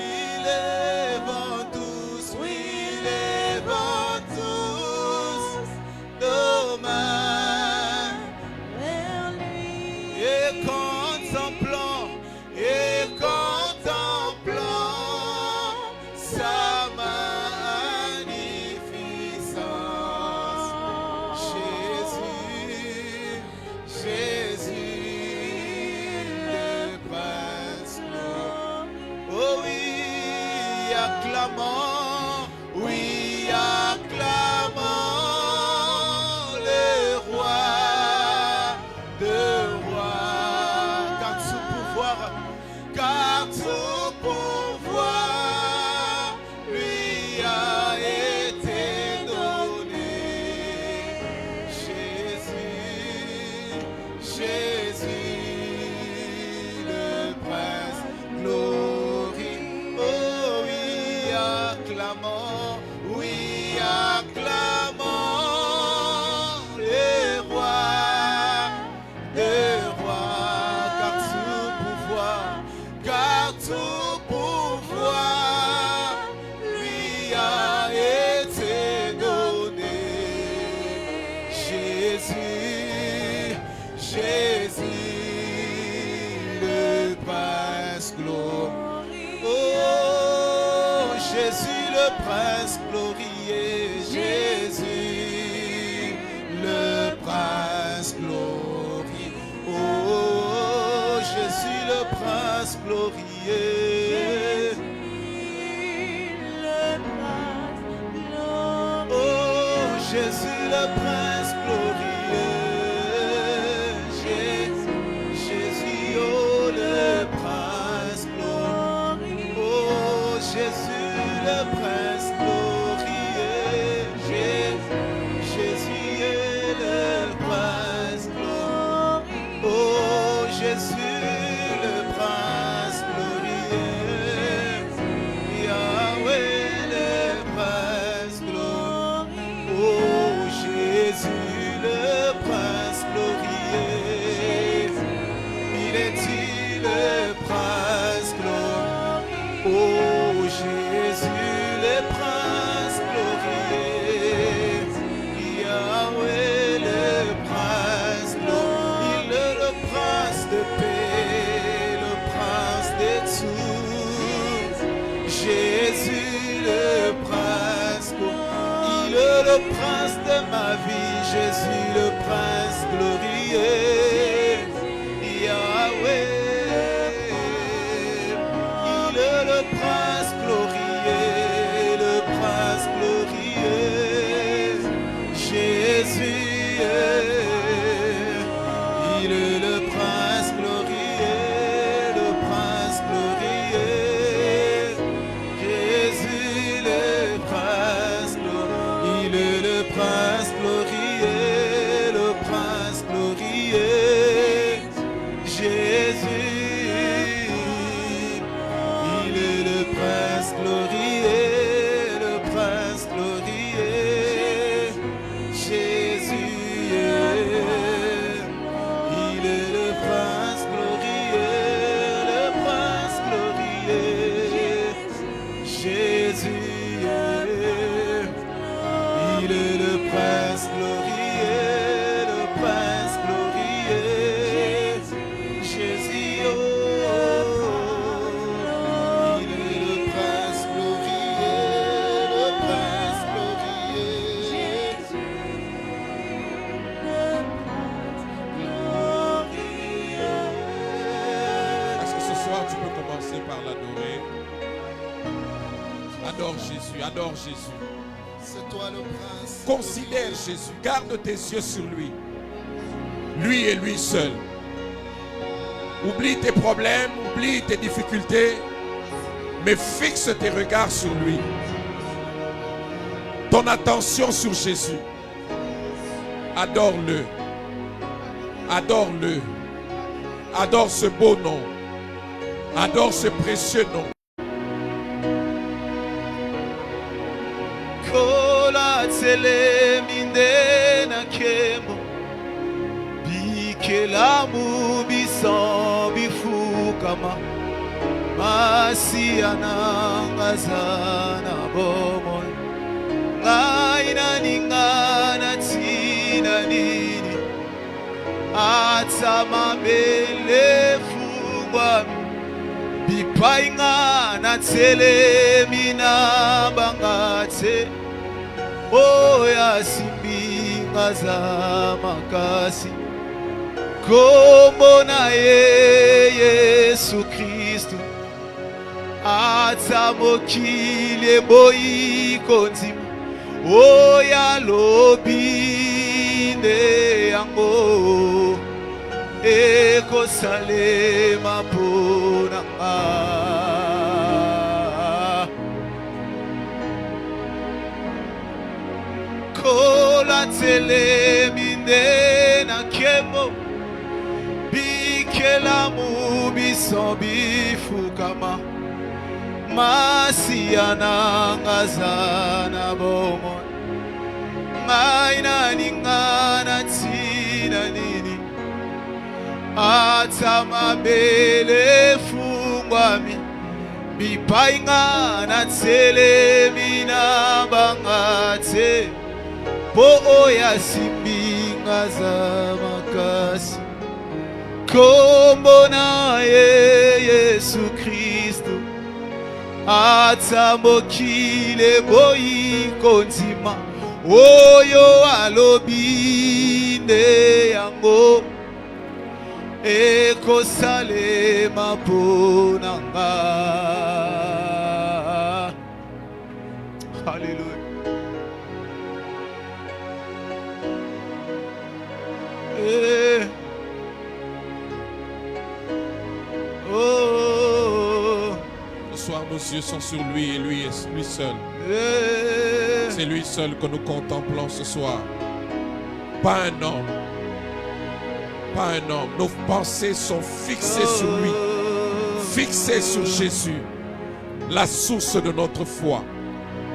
les vents tous, oui, les vents tous, nos mains vers lui, et contemplant sa magnificence. Jésus, Jésus, le prince glorieux. Oh oui, acclamons, oui, acclamons le roi de rois, car tout pouvoir lui a été donné. Jésus, Jésus, le prince glorieux. Oh oui, acclamons, oui, acclamons le roi de rois, car tout pouvoir lui a été donné. Jésus, Jésus, le prince glorieux. Oh, Jésus, le prince glorieux. Jésus, le prince glorieux. Oh, Jésus, le prince glorieux. Oh, Jésus, le prince glorieux. Jésus, oh, le prince glorieux. Oh, Jésus, le prince glorieux. Jésus est le prince glorieux. Oh, Jésus, le prince glorieux. Yahweh, le prince glorieux. Oh, Jésus, le prince glorieux. Il est-il le prince glorieux? Oh, Jésus, le prince glorieux. Yahweh, le prince glorieux. Il est le prince de paix, le prince de tout. Jésus, le prince glorieux. Il est le prince de ma vie. Jésus, le prince glorieux. Yahweh, il est le prince glorieux, le prince glorieux. Jésus, il est le prince glorieux, le prince glorieux. Jésus, le prince glorieux, il est le prince glorieux. Adore Jésus, adore Jésus. C'est toi le prince. Considère Jésus, garde tes yeux sur lui. Lui et lui seul. Oublie tes problèmes, oublie tes difficultés, mais fixe tes regards sur lui. Ton attention sur Jésus. Adore-le. Adore-le. Adore ce beau nom. Adore ce précieux nom. Kola tele mindena kemo bikela mu biso bifukama masiana ngazana bomo ngaina ningana tina nini atama bele fungwa bipaingana tele mina bangate oya simbinga za makasi kombo na Yesu Kristo atamokile boyi konzima oya lobinde yango eko salema ponanga kola tele minde na kemo bikela mu biso bifukama masiana ngazana bomo ngaina ningana tina nini atama bele fungwami bipaingana tele mina bangate po oya simbinga za makasi kombo na Yesu Kristo atamokile boyi konzima oyo alobinde yango eko salema ponanga. Hallelujah. Oh. Ce soir, nos yeux sont sur lui et lui seul. C'est lui seul que nous contemplons ce soir. Pas un homme. Pas un homme. Nos pensées sont fixées sur lui. Fixées sur Jésus. La source de notre foi.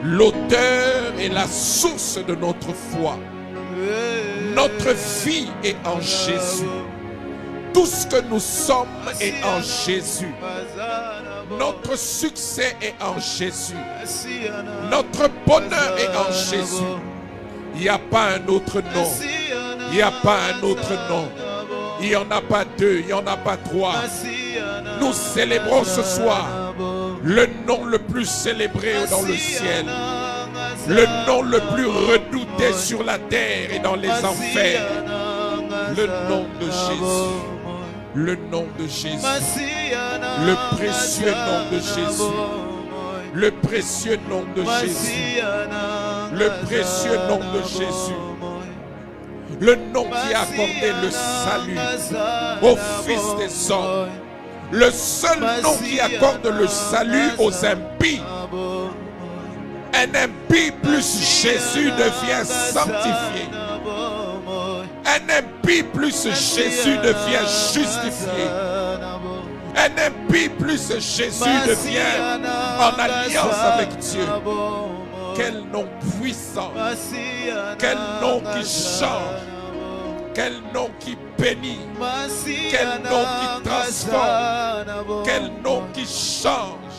L'auteur et la source de notre foi. Notre vie est en Jésus. Tout ce que nous sommes est en Jésus. Notre succès est en Jésus. Notre bonheur est en Jésus. Il n'y a pas un autre nom. Il n'y a pas un autre nom. Il n'y en a pas deux, il n'y en a pas trois. Nous célébrons ce soir le nom le plus célébré dans le ciel. Le nom le plus redouté sur la terre et dans les enfers. Le nom de Jésus. Le nom de Jésus. Le précieux nom de Jésus. Le précieux nom de Jésus. Le précieux nom de Jésus. Le nom qui a accordé le salut aux fils des hommes. Le seul nom qui accorde le salut aux impies. Un impie plus Jésus devient sanctifié. Un impie plus Jésus devient justifié. Un impie plus Jésus devient en alliance avec Dieu. Quel nom puissant. Quel nom qui change. Quel nom qui bénit. Quel nom qui transforme. Quel nom qui change.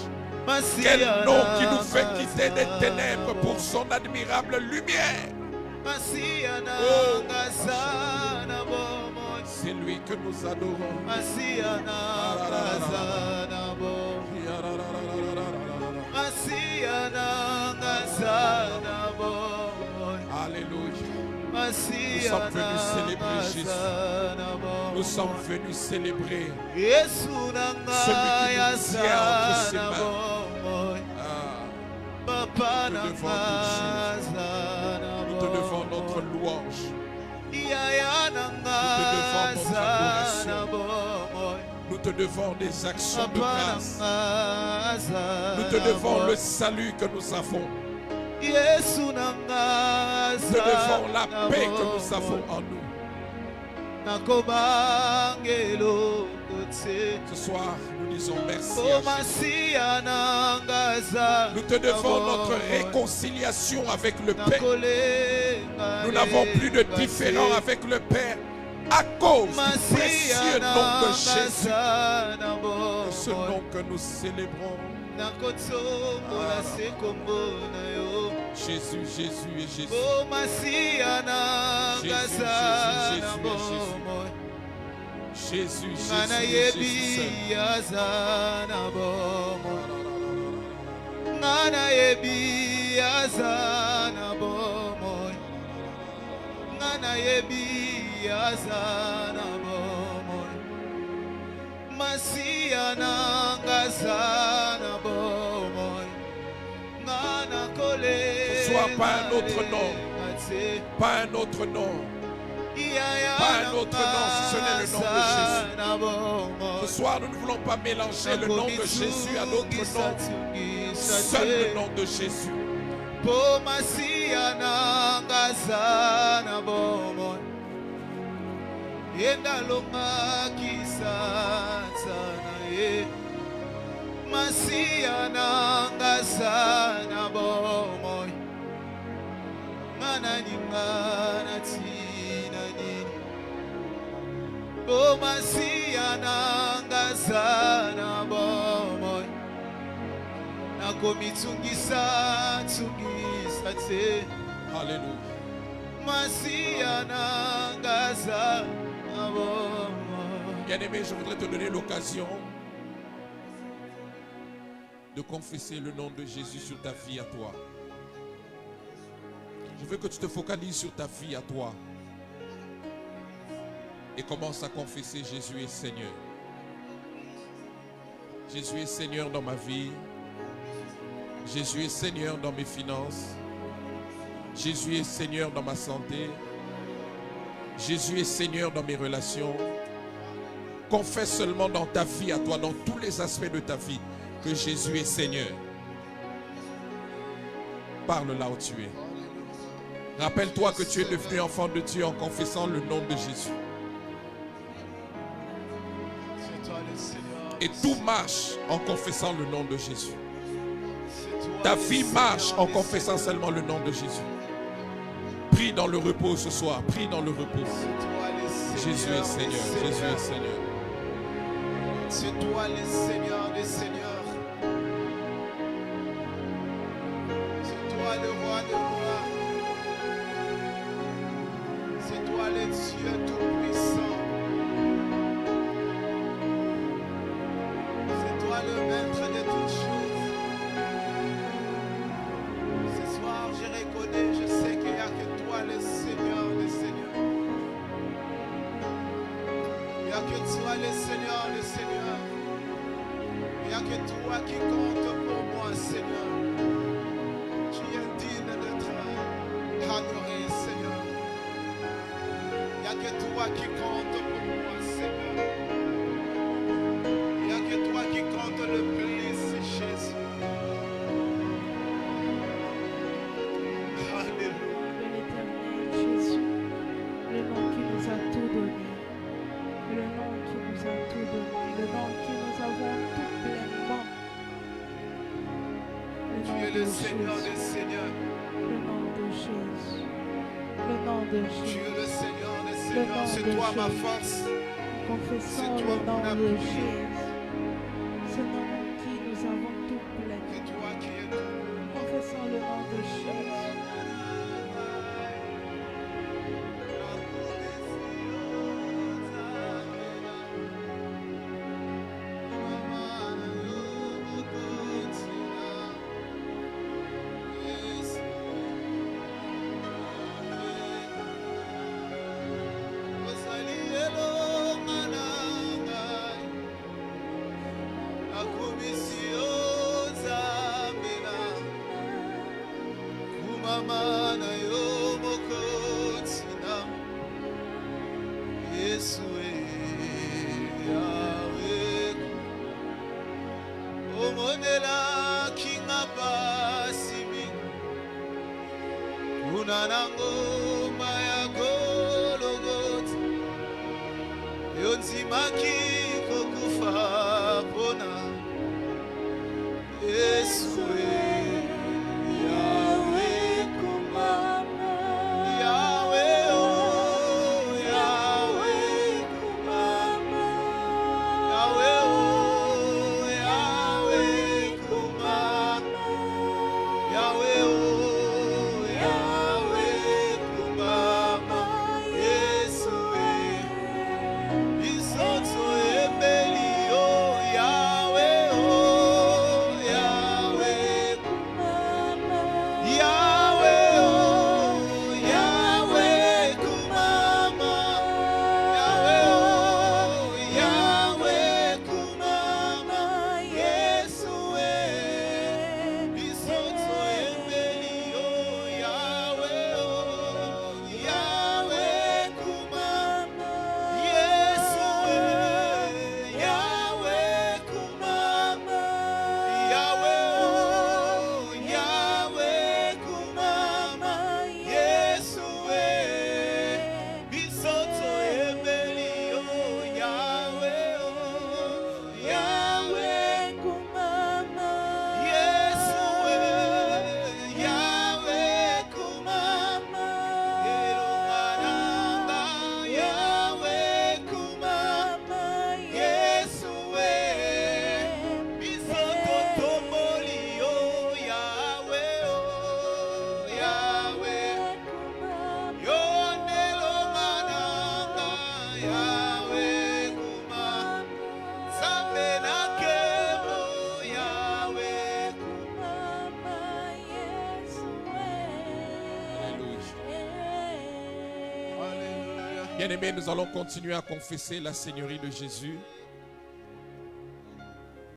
Quel nom qui nous fait quitter des ténèbres pour son admirable lumière. Oh, c'est lui que nous adorons. Alléluia. Nous sommes venus célébrer Jésus. Nous sommes venus célébrer celui qui nous tient entre ses mains. te devons toute chose. Nous te devons notre louange. Nous te devons notre adoration. Nous te devons des actions de grâce. Nous te devons le salut que nous avons. Nous te devons la paix que nous avons en nous. Ce soir, nous disons merci à Jésus. Nous te devons notre réconciliation avec le Père. Nous n'avons plus de différend avec le Père à cause du précieux nom de Jésus. Ce nom que nous célébrons. Jésus, Jésus et Jésus. Jésus, Jésus, Jésus, ce soit pas un autre nom, pas un autre nom, pas un autre nom si ce n'est le nom de Jésus. Ce soir, nous ne voulons pas mélanger le nom de Jésus à d'autres noms. Seul le nom de Jésus. Alléluia. Bien-aimé, je voudrais te donner l'occasion de confesser le nom de Jésus sur ta vie à toi. Je veux que tu te focalises sur ta vie à toi et commence à confesser Jésus est Seigneur. Jésus est Seigneur dans ma vie. Jésus est Seigneur dans mes finances. Jésus est Seigneur dans ma santé. Jésus est Seigneur dans mes relations. Confesse seulement dans ta vie à toi, dans tous les aspects de ta vie, que Jésus est Seigneur. Parle là où tu es. Rappelle-toi que tu es devenu enfant de Dieu en confessant le nom de Jésus. Et tout marche en confessant le nom de Jésus. Ta vie marche en confessant seulement le nom de Jésus. Prie dans le repos ce soir. Prie dans le repos. Jésus est Seigneur. Jésus est Seigneur. C'est toi le Seigneur des Seigneurs. C'est toi le roi des rois. C'est toi le Dieu tout-puissant. C'est toi le maître de toutes choses. Ce soir, je reconnais, je sais qu'il n'y a que toi le Seigneur des Seigneurs. Il n'y a que toi le Seigneur des Seigneurs. Il n'y a que toi qui compte pour moi, Seigneur. Tu es digne d'être adoré, Seigneur. Il n'y a que toi qui compte pour moi, Seigneur. Il n'y a que toi qui compte le plus, Jésus. Alléluia. De l'éternel Jésus, le nom qui nous a tout donné, le nom qui nous a tout donné, le nom qui nous avons tout pleinement. Tu es le Seigneur des Seigneurs. Le nom de Jésus. Le nom de Tu Jésus. es le Seigneur des Seigneurs. C'est toi ma force. Confessons C'est le toi nom mon de appui. Jésus. Ce nom qui nous avons tout C'est pleinement. toi qui es tout. Confessons le nom de Jésus. pamama na yo mokoti na Yesu Yahweh omonela kinga basimi kuna ngoma ya Golgotha yonzimaki kokufa pona Yesu Yahweh kumama Yahweh oh Yahweh kumama Yahweh oh Yahweh kumama Yahweh oh Yahweh kumama Yesu Isoto ebeli oh Yahweh oh Yahweh kumama Yahweh oh Yahweh kumama Yahweh oh Yahweh kumama Yesu Isoto ebeli oh Yahweh oh Yahweh kumama Yesu Yahweh kumama Yahweh oh Yahweh kumama Yesu Bisoto ebeli oh Yahweh oh Yahweh kumama Yesu Yahweh kumama Elongananga Yahweh kumama Yesu Bisoto tomboli oh Yahweh kumama Yonelo mananga Yahweh kumama Zambe na kemo Yahweh kumama Yesu Alléluia. Bien-aimés, nous allons continuer à confesser la Seigneurie de Jésus.